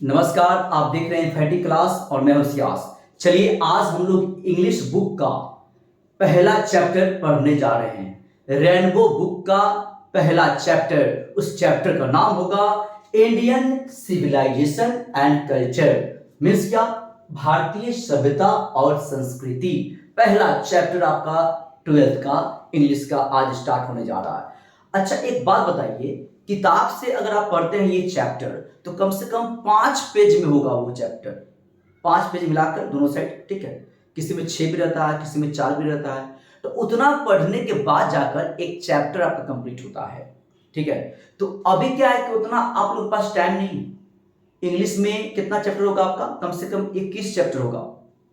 नमस्कार, आप देख रहे हैं फैटी क्लास और मैं हूं सियास। चलिए आज हम लोग इंग्लिश बुक का पहला चैप्टर पढ़ने जा रहे हैं। रेनबो बुक का पहला चैप्टर, उस चैप्टर का नाम होगा Indian civilisation and culture. Means क्या? भारतीय सभ्यता और संस्कृति। पहला चैप्टर आपका 12th का इंग्लिश का आज स्टार्ट होने जा रहा है। अच्छा, एक बात बताइए, किताब से अगर आप पढ़ते हैं ये चैप्टर तो कम से कम 5 पेज में होगा वो चैप्टर, 5 पेज मिलाकर दोनों साइड, ठीक है। किसी में 6 भी रहता है, किसी में 4 भी रहता है। तो उतना पढ़ने के बाद जाकर एक चैप्टर आपका कंप्लीट होता है, ठीक है। तो अभी क्या है कि उतना आप लोग के पास टाइम नहीं। इंग्लिश में कितना चैप्टर होगा आपका? कम से कम 21 चैप्टर होगा,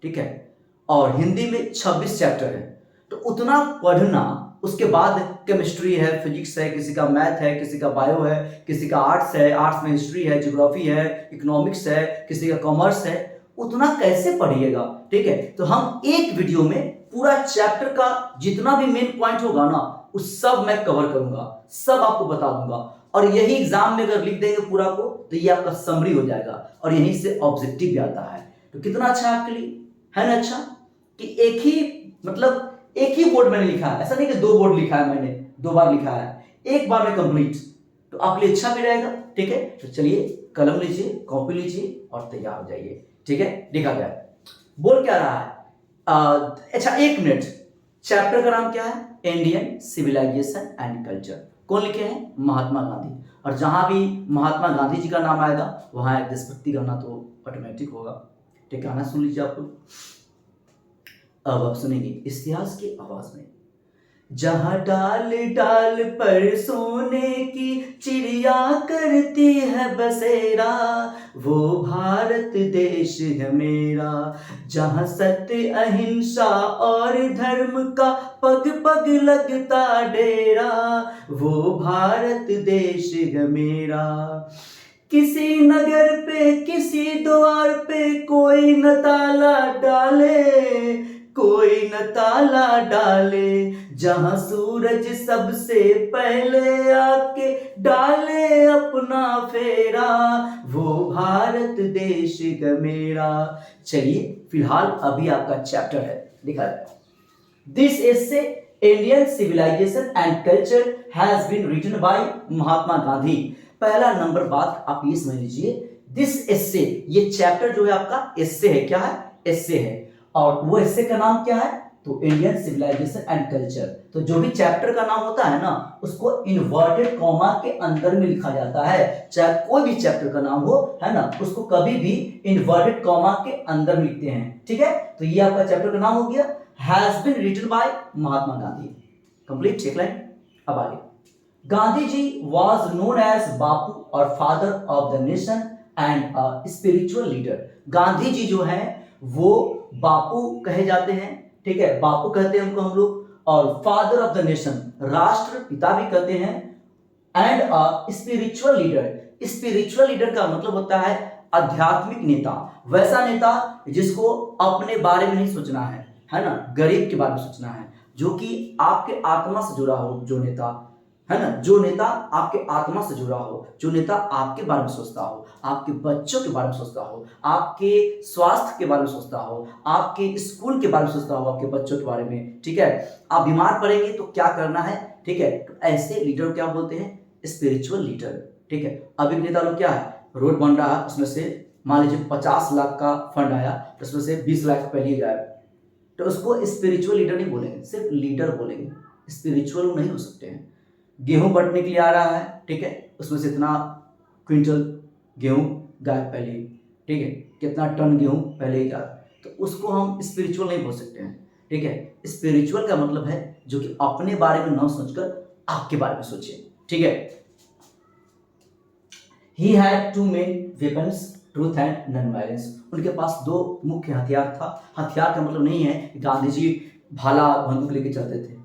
ठीक है। और हिंदी में 26 चैप्टर है। तो उतना पढ़ना, उसके बाद केमिस्ट्री है, फिजिक्स है, किसी का मैथ है, किसी का बायो है, किसी का आर्ट्स है, आर्ट्स में हिस्ट्री है, ज्योग्राफी है, इकोनॉमिक्स है, किसी का कॉमर्स है। उतना कैसे पढ़िएगा, ठीक है। तो हम एक वीडियो में पूरा चैप्टर का जितना भी मेन पॉइंट होगा ना, उस सब मैं कवर करूंगा, सब आपको बता दूंगा। और यही एग्जाम में अगर लिख देंगे पूरा को तो ये आपका समरी हो जाएगा और यहीं से ऑब्जेक्टिव भी आता है। तो कितना अच्छा है आपके लिए, है ना? अच्छा कि एक ही, मतलब एक ही बोर्ड मैंने लिखा है, ऐसा नहीं कि 2 बोर्ड लिखा है, मैंने 2 बार लिखा है, एक बार में कंप्लीट। तो आपके लिए अच्छा भी रहेगा, ठीक है। तो चलिए कलम लीजिए, कॉपी लीजिए और तैयार हो जाइए, ठीक है। लिखा गया है, बोल क्या रहा है? अच्छा, 1 मिनट। चैप्टर का नाम क्या है? Indian civilisation and culture. कौन लिखे हैं? महात्मा गांधी। और जहां भी महात्मा गांधी जी का नाम आएगा वहां एक देशभक्ति गाना तो ऑटोमेटिक होगा, ठीक है। गाना सुन लीजिए आप लोग। अब आप सुनेंगे इतिहास की आवाज में। जहां डाल डाल पर सोने की चिड़िया करती है बसेरा, वो भारत देश है मेरा। जहां सत्य अहिंसा और धर्म का पग पग लगता डेरा, वो भारत देश है मेरा। किसी नगर पे, किसी द्वार पे कोई न ताला डाले, कोई न ताला डाले। जहां सूरज सबसे पहले आके डाले अपना फेरा, वो भारत देश का मेरा। चलिए फिलहाल अभी आपका चैप्टर है, लिखा है this essay Indian civilisation and culture has been written by Mahatma Gandhi. पहला नंबर बात आप ये समझ लीजिए, दिस एसे, ये चैप्टर जो है आपका एसे है। क्या है? एसे है। और वो एसे का नाम क्या है? तो इंडियन सिविलाइजेशन एंड कल्चर। तो जो भी चैप्टर का नाम होता है ना, उसको इन्वर्टेड कॉमा के अंदर में लिखा जाता है। चाहे कोई भी चैप्टर का नाम हो, है ना, उसको कभी भी इन्वर्टेड कॉमा के अंदर में लिखते हैं, ठीक है। तो ये आपका चैप्टर का नाम हो गया, has been written by Mahatma Gandhi. Complete, एक लाइन। अब आगे, Gandhi ji was known as Bapu और father of the nation and a spiritual leader. Gandhi ji जो है वो बापू कहे जाते हैं, ठीक है, बापू कहते हैं उनको हम लोग। और फादर ऑफ द नेशन, राष्ट्र पिता भी कहते हैं। And a spiritual leader, spiritual leader का मतलब होता है आध्यात्मिक नेता, वैसा नेता जिसको अपने बारे में नहीं सोचना है ना, गरीब के बारे में सोचना है, जो कि आपके आत्मा से जुड़ा हो, जो नेता, है ना, जो नेता आपके आत्मा से जुड़ा हो, जो नेता आपके बारे में सोचता हो, आपके बच्चों के बारे में सोचता हो, आपके स्वास्थ्य के बारे में सोचता हो, आपके स्कूल के बारे में सोचता हो, आपके बच्चों के बारे में, ठीक है। आप बीमार पड़ेंगे तो क्या करना है, ठीक है। तो ऐसे लीडर को क्या बोलते हैं? स्पिरिचुअल लीडर, ठीक है। अभी नेता लोग क्या है, रोड बन रहा है, उसमें से मान लीजिए 50 लाख का फंड आया तो उसमें से 20 लाख रुपए लिए जाए, तो उसको स्पिरिचुअल लीडर नहीं बोलेंगे, सिर्फ लीडर बोलेंगे, स्पिरिचुअल नहीं हो सकते हैं। गेहूं बटने के लिए आ रहा है, ठीक है, उसमें से इतना क्विंटल गेहूं गाय पहले, ठीक है, कितना टन गेहूं पहले ही गाय, तो उसको हम स्पिरिचुअल नहीं बोल सकते हैं, ठीक है। स्पिरिचुअल का मतलब है जो कि अपने बारे में न सोचकर आपके बारे में सोचे, ठीक है। He had two main weapons, truth and non-violence. उनके पास 2 मुख्य हथियार था। हथियार का मतलब नहीं है कि गांधी जी भाला बंदूक लेके चलते थे,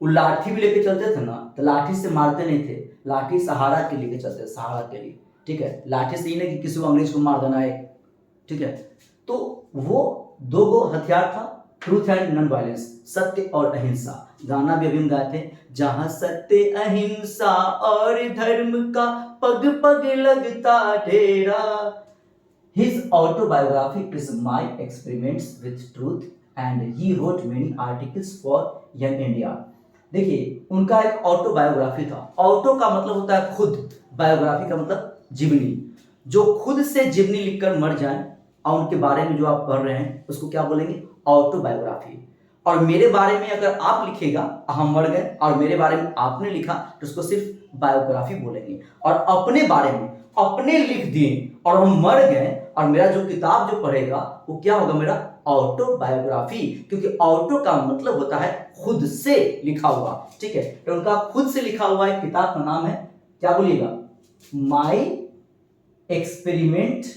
वो लाठी भी लेके चलते थे ना, तो लाठी से मारते नहीं थे, लाठी सहारा के लेके चलते, सहारा के लिए, ठीक है। लाठी से ही नहीं कि किसी को अंग्रेज को मार देना है, ठीक है। तो वो 2 गो हथियार था, ट्रूथ एंड नॉन वायलेंस, सत्य और अहिंसा। गाना भी अभी हम गाए थे, जहां सत्य अहिंसा और धर्म का पग पग लगता डेरा, His autobiography is My Experiments with Truth and he wrote many articles for Young India. देखिए उनका एक ऑटोबायोग्राफी था। ऑटो का मतलब होता है खुद, बायोग्राफी का मतलब जीवनी। जो खुद से जीवनी लिखकर मर जाए और उनके बारे में जो आप पढ़ रहे हैं उसको क्या बोलेंगे? ऑटोबायोग्राफी। और मेरे बारे में अगर आप लिखेगा, हम मर गए और मेरे बारे में आपने लिखा तो उसको सिर्फ बायोग्राफी बोलेंगे। और अपने बारे में अपने लिख दिए और हम मर गए और मेरा जो किताब जो पढ़ेगा वो क्या होगा? मेरा ऑटोबायोग्राफी। क्योंकि ऑटो का मतलब होता है खुद से लिखा हुआ। ठीक है, तो उनका खुद से लिखा हुआ एक किताब का नाम है, क्या बोलिएगा? My experiments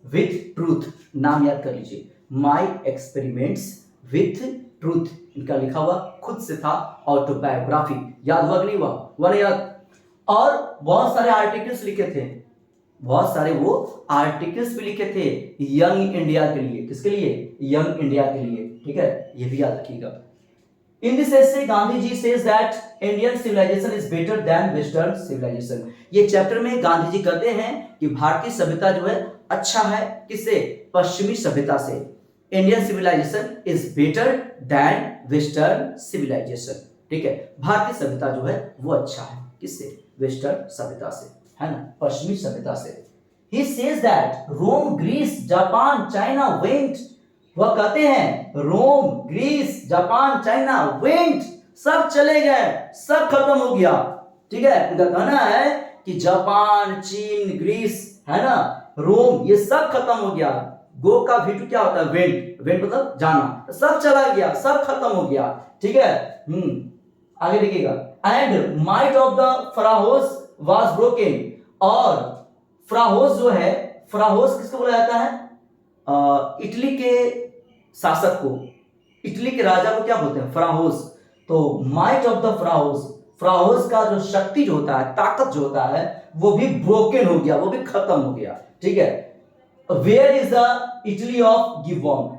with truth. नाम याद कर लीजिए, माई एक्सपेरिमेंट्स विथ ट्रूथ। इनका लिखा हुआ खुद से था, ऑटोबायोग्राफी। याद हुआ कि नहीं हुआ? हुआ नहीं याद? और बहुत सारे आर्टिकल्स लिखे थे, बहुत सारे वो आर्टिकल्स भी लिखे थे यंग इंडिया के लिए। किसके लिए? यंग इंडिया के लिए। ठीक है, ये भी याद रखिएगा। In this essay Gandhi ji says that Indian civilization is better than western civilization. ये चैप्टर में गांधी जी कहते हैं कि भारतीय सभ्यता जो है अच्छा है, किससे? पश्चिमी सभ्यता से। Indian civilization is better than western civilization. ठीक है, भारतीय सभ्यता जो है वो अच्छा है, किससे? वेस्टर्न सभ्यता से, है ना, पश्चिमी सभ्यता से। He says that Rome, Greece, Japan, China went. वह कहते हैं Rome, Greece, Japan, China went, सब चले गए, सब खत्म हो गया। ठीक है, उनका कहना है कि जापान, चीन, ग्रीस, है ना, रोम, ये सब खत्म हो गया। गो का वीटू क्या होता है? वेंट। वेंट मतलब जाना, सब चला गया, सब खत्म हो गया। ठीक है, आगे देखिएगा। And might of the Pharaohs was broken. और फराहोस जो है, फराहोस किसको बोला जाता है? इटली के शासक को, इटली के राजा को क्या बोलते हैं? फराहोस। तो माइट ऑफ द फराहोस, फराहोस का जो शक्ति जो होता है, ताकत जो होता है, वो भी ब्रोकन हो गया, वो भी खत्म हो गया। ठीक है, where is the Italy of गिवॉन?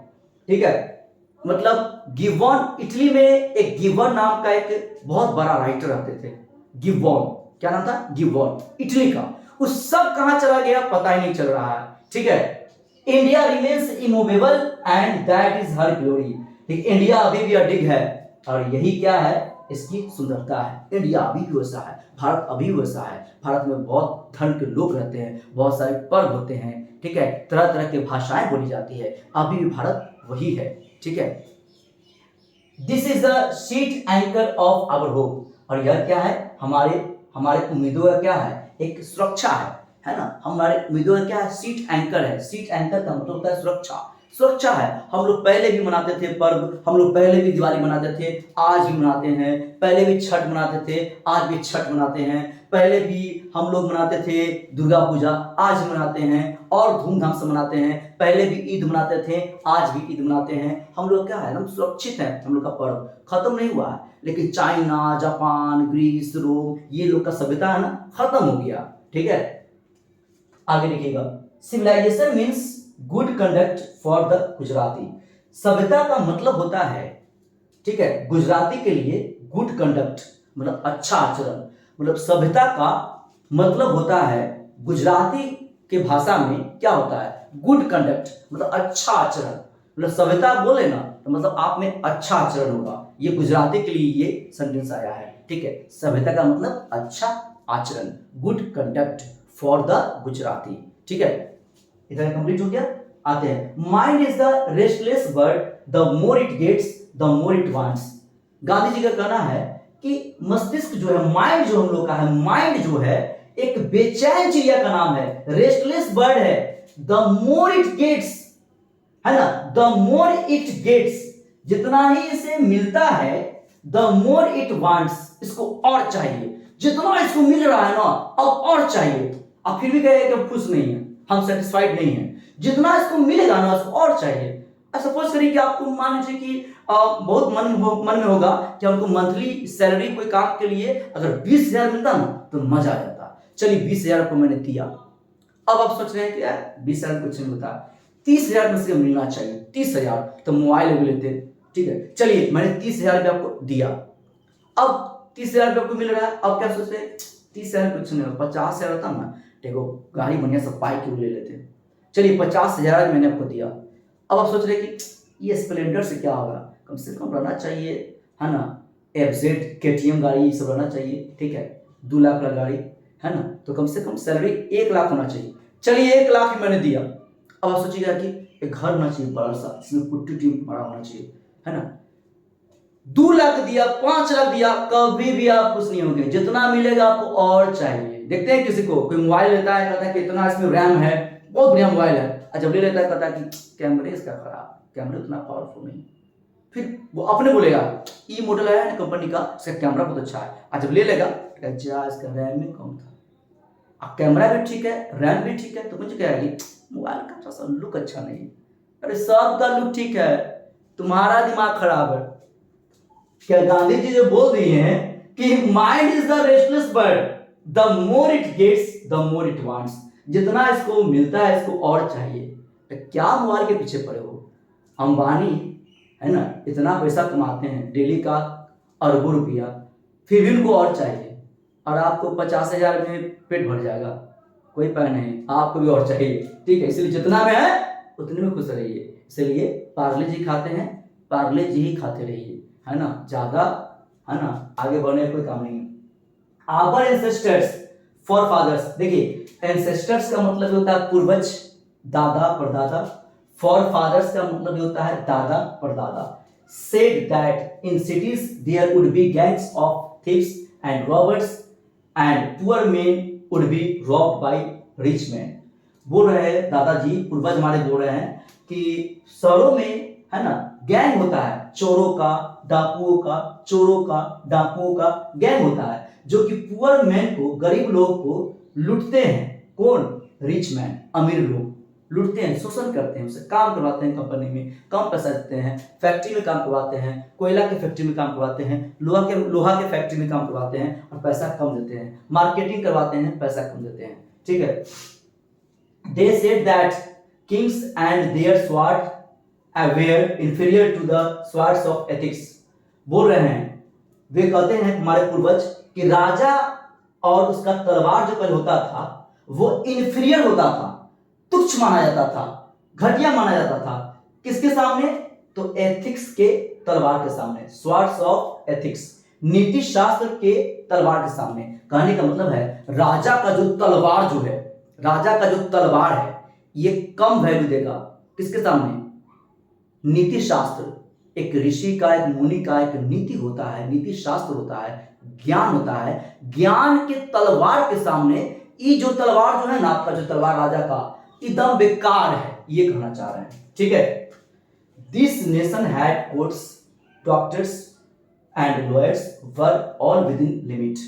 ठीक है, मतलब गिवॉन, इटली में एक गिवॉन नाम का एक बहुत बड़ा राइटर रहते थे। गिवॉन, क्या नाम था? गिवॉन, इटली का। उस सब कहां चला गया पता ही नहीं चल रहा है। ठीक है, India remains immovable and that is her glory. ठीक, इंडिया अभी भी अडिग है और यही क्या है? इसकी सुंदरता है। इंडिया अभी भी वैसा है, भारत अभी वैसा है। भारत में बहुत धन के लोग रहते हैं, बहुत सारे पर्व होते हैं। ठीक है, तरह तरह की भाषाएं बोली जाती है, अभी भी भारत वही है। ठीक है, this is the sheet anchor of our hope. और यह क्या है? हमारे उम्मीदों का क्या है? एक सुरक्षा है ना। हमारे उम्मीदों का क्या है? सीट एंकर है। सीट एंकर का मतलब होता है सुरक्षा। सुरक्षा है। हम लोग पहले भी मनाते थे पर्व, हम लोग पहले भी दिवाली मनाते थे, आज भी मनाते हैं। पहले भी छठ मनाते थे, आज भी छठ मनाते हैं। पहले भी हम लोग मनाते थे दुर्गा पूजा, आज भी मनाते हैं और धूमधाम से मनाते हैं। पहले भी ईद मनाते थे, आज भी ईद मनाते हैं। हम लोग क्या है? हम सुरक्षित हैं, हम लोग का पर्व खत्म नहीं हुआ है। लेकिन चाइना, जापान, ग्रीस, रोम, ये लोग का सभ्यता है ना, खत्म हो गया। ठीक है, आगे देखिएगा। Civilization means good conduct for the Gujarati. सभ्यता का मतलब होता है, ठीक है, गुजराती के लिए गुड कंडक्ट मतलब अच्छा आचरण। मतलब सभ्यता का मतलब होता है, गुजराती के भाषा में क्या होता है? गुड कंडक्ट मतलब अच्छा आचरण। मतलब सभ्यता बोले ना तो मतलब आप में अच्छा आचरण होगा। ये गुजराती के लिए ये सेंटेंस आया है। ठीक है, सभ्यता का मतलब अच्छा आचरण, good conduct for the Gujarati. ठीक है, इधर कंप्लीट हो गया। आते हैं, mind is the restless bird, the more it gets the more it wants. Gandhi ji का कहना है कि मस्तिष्क जो है, माइंड जो हम लोग का है, माइंड जो है एक बेचैन चिड़िया का नाम है, रेस्टलेस बर्ड है। द मोर इट गेट्स, है ना, द मोर इट गेट्स, जितना ही इसे मिलता है, द मोर इट वांट्स, इसको और चाहिए। जितना इसको मिल रहा है ना, अब और चाहिए। अब फिर भी कहेगा कि हम खुश नहीं है, हम सेटिस्फाइड नहीं है। जितना इसको मिलेगा ना, उसको और चाहिए। सपोज करिए कि आपको मान लीजिए कि बहुत मन में होगा कि हमको मंथली सैलरी कोई काम के लिए अगर 20,000 मिलता ना तो मजा आ जाता। चलिए 20,000 को मैंने दिया। अब आप सोच रहे हैं कि यार 20,000 कुछ नहीं होता, 30,000 में से मिलना चाहिए। 30,000 तो मोबाइल भी लेते। ठीक है, चलिए मैंने 30,000 रुपये आपको दिया। अब 30,000 रुपये आपको मिल रहा है, अब क्या सोच रहे हैं? 30,000 कुछ नहीं होगा, 50,000 होता ना, देखो गाड़ी बढ़िया सब बाइक क्यों ले लेते हैं। चलिए 50,000 मैंने आपको दिया, अब आप सोच रहे कि ये स्प्लेंडर से क्या होगा, कम से कम रहना चाहिए, है ना, एफजेड केटीएम गाड़ी ये सब रहना चाहिए, ठीक है, 2 लाख वाला गाड़ी, है ना, तो कम से कम सैलरी 1 लाख होना चाहिए। चलिए 1 लाख ही मैंने दिया, अब आप सोचिएगा कि एक घर होना चाहिए बड़ा सा, जिसमें पुट्टी उट्टी बड़ा होना चाहिए, है ना। 2 लाख दिया, 5 लाख दिया, कभी भी आप खुश नहीं होंगे, जितना मिलेगा आपको और चाहिए। देखते हैं किसी को, कोई मोबाइल लेता है, कहता है कि इतना इसमें रैम है, बहुत बढ़िया मोबाइल है, और जब ले लेता है कहता है कि कैमरे इसका खराब, कैमरा उतना पावरफुल नहीं, फिर वो अपने बोलेगा ई मॉडल है ना कंपनी का, इसका कैमरा बहुत अच्छा है, और जब ले लेगा जा इसका रैम में कम था, अब कैमरा भी ठीक है, रैम भी ठीक है, तो मुझे क्या है मोबाइल का थोड़ा सा लुक अच्छा नहीं है। अरे सबका लुक ठीक है, तुम्हारा दिमाग खराब है। क्या गांधी जी जो बोल रही हैं कि mind is the restless bird, the more it gets the more it wants, जितना इसको मिलता है इसको और चाहिए। तो क्या मोबाइल के पीछे पड़े हो, अंबानी है ना, इतना पैसा कमाते हैं डेली का अरबों रुपया, फिर भी उनको और चाहिए, और आपको 50,000 में पेट भर जाएगा, कोई पाय नहीं, आपको भी और चाहिए, ठीक है। इसलिए जितना में है उतने में खुश रहिए। इसलिए पार्ले जी खाते हैं, पार्ले जी ही खाते रहिए, है ना, ज्यादा, है ना, आगे बढ़ने का कोई काम नहीं है। आवर एंसेस्टर्स फॉर फादर्स, देखिए एंसेस्टर्स का मतलब होता है पूर्वज, दादा परदादा, फॉर फादर्स का मतलब होता है दादा परदादा। Said that in cities there would be gangs of thieves and robbers and poor men would be robbed by rich man. बोल रहे हैं दादाजी, पूर्वज हमारे बोल रहे हैं कि शहरों में, है ना, गैंग होता है, चोरों का, डाकुओं का, चोरों का, डाकुओं का गैंग होता है, जो कि पुअर मैन को, गरीब लोग को लूटते हैं। कौन? रिच मैन, अमीर लोग लूटते हैं, शोषण करते हैं, उससे काम करवाते हैं, कंपनी में कम पैसा देते हैं, फैक्ट्री में काम करवाते हैं, कोयला के फैक्ट्री में काम करवाते हैं, लोहा के फैक्ट्री में काम करवाते हैं और पैसा कम देते हैं, मार्केटिंग करवाते हैं, पैसा कम देते हैं, ठीक है। They said that kings and their sword were inferior to the swords of ethics. बोल रहे हैं, वे कहते हैं हमारे पूर्वज कि राजा और उसका तलवार जो पहले होता था वो इंफीरियर होता था, तुच्छ माना जाता था, घटिया माना जाता था, किसके सामने? तो एथिक्स के तलवार के सामने, स्वर्ड्स ऑफ एथिक्स, नीति शास्त्र के तलवार के सामने। कहने का मतलब है राजा का जो तलवार जो है, राजा का जो तलवार है ये कम वैल्यू देगा, किसके सामने? नीति शास्त्र, एक ऋषि का, एक मुनि का एक नीति होता है, नीति शास्त्र होता है, ज्ञान होता है, ज्ञान के तलवार के सामने ये जो तलवार जो है ना, आपका जो तलवार राजा का एकदम बेकार है, ये कहना चाह रहे हैं, ठीक है। This nation had courts, doctors and lawyers were all with in limit.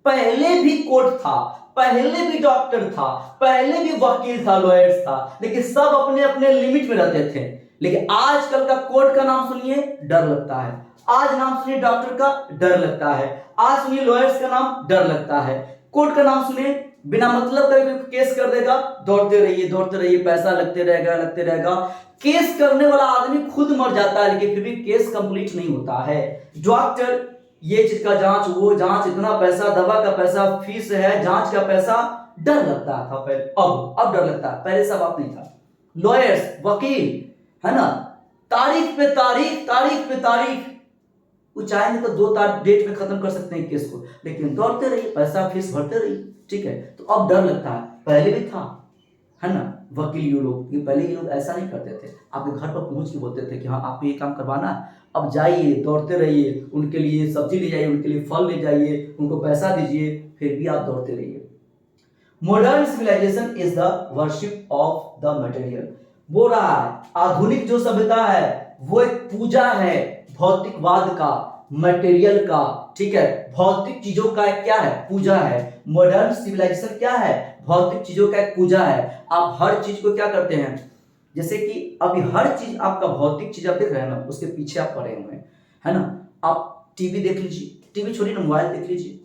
पहले भी कोर्ट था, पहले भी डॉक्टर था, पहले भी वकील था, लॉयर्स था, लेकिन सब अपने अपने लिमिट में रहते थे। लेकिन आजकल का कोर्ट का नाम सुनिए डर लगता है, आज नाम सुनिए डॉक्टर का डर लगता है, आज सुनिए लॉयर्स का नाम डर लगता है, कोर्ट का नाम सुनिए बिना मतलब का केस कर देगा, दौड़ते रहिए, पैसा लगते रहेगा। केस करने वाला आदमी खुद मर जाता है, लेकिन फिर भी केस कंप्लीट नहीं होता है। डॉक्टर ये चीज का जांच, वो जांच, इतना पैसा, दवा का पैसा, फीस है, जांच का पैसा, डर लगता था पहले, अब डर लगता है, पहले सब बात नहीं था। लॉयर्स, वकील, है ना, तारीख पे तारीख, वो चाहेंगे तो 2 डेट में खत्म कर सकते हैं केस को, लेकिन दौड़ते रहिए, पैसा फीस भरते रहिए, ठीक है। तो अब डर लगता है, पहले भी था, है ना, वकील ये लोग, ये पहले ये लोग ऐसा नहीं करते थे, आपके घर पर पहुंच के बोलते थे कि हाँ आपको ये काम करवाना है, अब जाइए, दौड़ते रहिए, उनके लिए सब्जी ले जाइए, उनके लिए फल ले जाइए, उनको पैसा दीजिए, फिर भी आप दौड़ते रहिए। Modern civilization is the worship of the material. बोल रहा है आधुनिक जो सभ्यता है वो एक पूजा है भौतिकवाद का, मटेरियल का, ठीक है, भौतिक चीजों का क्या है? पूजा है। मॉडर्न सिविलाइजेशन क्या है? भौतिक चीजों का एक पूजा है। आप हर चीज को क्या करते हैं, जैसे कि अभी हर चीज आपका भौतिक चीज आप देख रहे हैं ना, उसके पीछे आप पड़े हुए हैं, है ना। आप टीवी देख लीजिए, टीवी छोड़िए ना, मोबाइल देख लीजिए,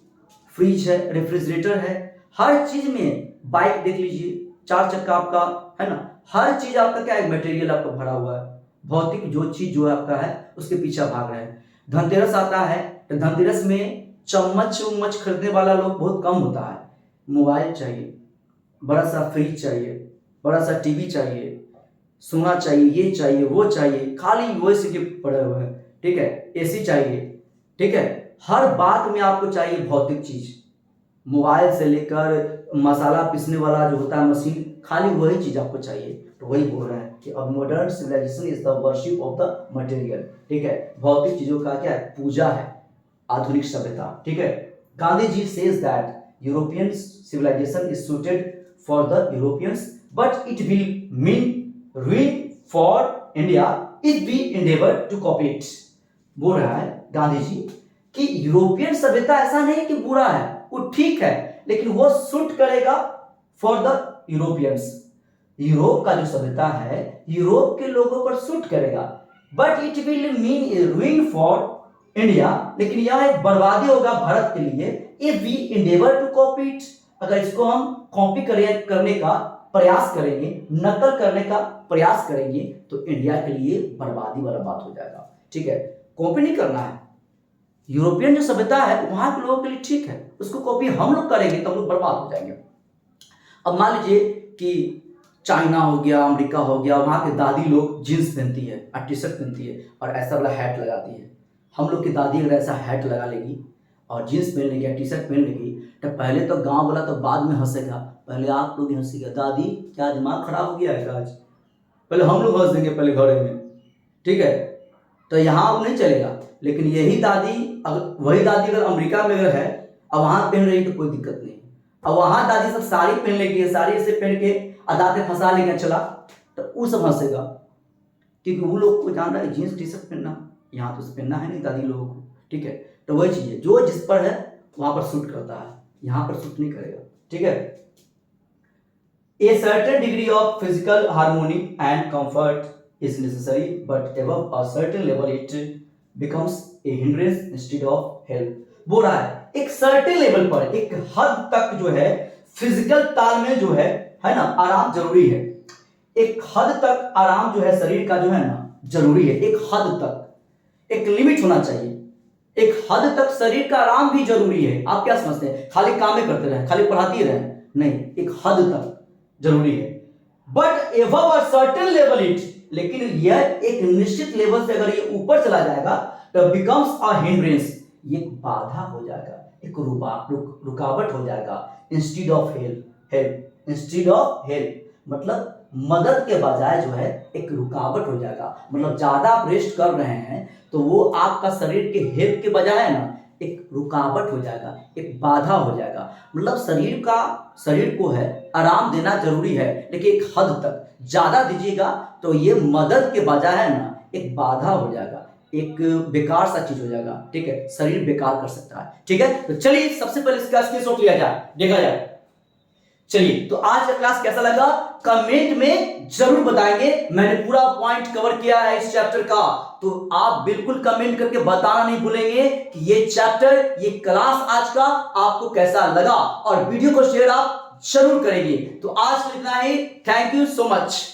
फ्रिज है, रेफ्रिजरेटर है, हर चीज में, बाइक देख लीजिए, 4 चक्का आपका, है ना, हर चीज आपका क्या है? मटेरियल आपका भरा हुआ है, भौतिक जो चीज जो आपका है उसके पीछे भाग रहे हैं। धनतेरस आता है तो धनतेरस में चम्मच उम्मच खरीदने वाला लोग बहुत कम होता है, मोबाइल चाहिए, बड़ा सा फ्रिज चाहिए, बड़ा सा टीवी चाहिए, सोना चाहिए, ये चाहिए, वो चाहिए, खाली वैसे के पड़े हुए हैं, ठीक है। एसी चाहिए, ठीक है। हर बात में आपको चाहिए भौतिक चीज, मोबाइल से लेकर मसाला पीसने वाला जो होता है मशीन, खाली वही चीज आपको चाहिए। तो वही बोल रहे हैं कि अब modern civilization is the worship of the material, ठीक है। भौतिक चीजों का क्या है, पूजा है आधुनिक सभ्यता, ठीक है। Gandhi ji says that European civilisation is suited for the Europeans but it will mean ruin for India if we endeavor to copy it। बोल रहा है गांधी जी कि यूरोपियन सभ्यता ऐसा नहीं कि बुरा है, वो ठीक है, लेकिन वो सूट करेगा फॉर द यूरोपियंस। यूरोप का जो सभ्यता है यूरोप के लोगों पर सूट करेगा, but it will mean ruin for India, लेकिन यह एक बर्बादी होगा भारत के लिए if we endeavor to copy it, अगर इसको हम कॉपी करने का प्रयास करेंगे, नकल करने का प्रयास करेंगे तो इंडिया के लिए बर्बादी वाला बात हो जाएगा, ठीक है। कॉपी नहीं करना है, यूरोपियन जो सभ्यता है वहां के लोगों के लिए ठीक है, उसको कॉपी हम लोग करेंगे तो हम लोग बर्बाद हो जाएंगे। अब मान लीजिए कि चाइना हो गया, अमेरिका हो गया, वहां के दादी लोग जींस पहनती है और टी शर्ट पहनती है और ऐसा वाला हैट लगाती है। हम लोग की दादी अगर ऐसा हैट लगा लेगी और जींस पहन लेगी, टी शर्ट पहन लेगी, तो पहले तो गांव वाला तो बाद में हंसेगा, पहले आप लोग हंसेगा, दादी क्या दिमाग खराब हो गया है आज, पहले हम लोग हंस देंगे पहले घरे में, ठीक है। तो यहाँ अब नहीं चलेगा, लेकिन यही दादी अगर वही दादी अगर अमेरिका में अगर है अब वहां पहन रही तो कोई दिक्कत नहीं। अब वहां दादी सब साड़ी पहन लेगी, साड़ी से पहन के अदाते फंसा लेंगे चला, तो वो सब हंसेगा, क्योंकि वो लोग को जान रहा है जीन्स टी शर्ट पहनना, यहाँ तो पहनना है नहीं दादी लोगों को, ठीक है। तो वही चीज है, जो जिस पर है वहां पर सूट करता है, यहाँ पर सूट नहीं करेगा, ठीक है। A certain degree of physical harmony and comfort is necessary, but above a certain level it becomes a hindrance instead of help। बोल रहा है एक सर्टेन लेवल पर, एक हद तक जो है फिजिकल तालमेल जो है ना, आराम जरूरी है। एक हद तक आराम जो है शरीर का जो है ना जरूरी है, एक हद तक एक लिमिट होना चाहिए, एक हद तक शरीर का आराम भी जरूरी है। आप क्या समझते हैं खाली काम करते रहे, खाली पढ़ाती रहे? नहीं, एक हद तक जरूरी है। But above a certain level it, लेकिन यह एक निश्चित लेवल से अगर ये ऊपर चला जाएगा तो बिकम्स अ हिंड्रेंस, ये बाधा हो जाएगा, एक रुकावट हो जाएगा। Instead of help, instead of help मतलब मदद के बजाय जो है एक रुकावट हो जाएगा। मतलब ज्यादा आप रेस्ट कर रहे हैं तो वो आपका शरीर के हेल्प के बजाय है ना एक रुकावट हो जाएगा, एक बाधा हो जाएगा। मतलब शरीर को है आराम देना जरूरी है, लेकिन एक हद तक ज्यादा दीजिएगा तो ये मदद के बजाय है ना एक बाधा हो जाएगा, एक बेकार सा चीज हो जाएगा, ठीक है। शरीर बेकार कर सकता है, ठीक है। तो चलिए सबसे पहले इसका स्क्रीनशॉट लिया जाए, देखा जाए। चलिए तो आज का क्लास कैसा लगा कमेंट में जरूर बताएंगे। मैंने पूरा पॉइंट कवर किया है इस चैप्टर का, तो आप बिल्कुल कमेंट करके बताना नहीं भूलेंगे कि ये चैप्टर, ये क्लास आज का आपको कैसा लगा, और वीडियो को शेयर आप जरूर करेंगे। तो आज इतना ही, थैंक यू सो मच।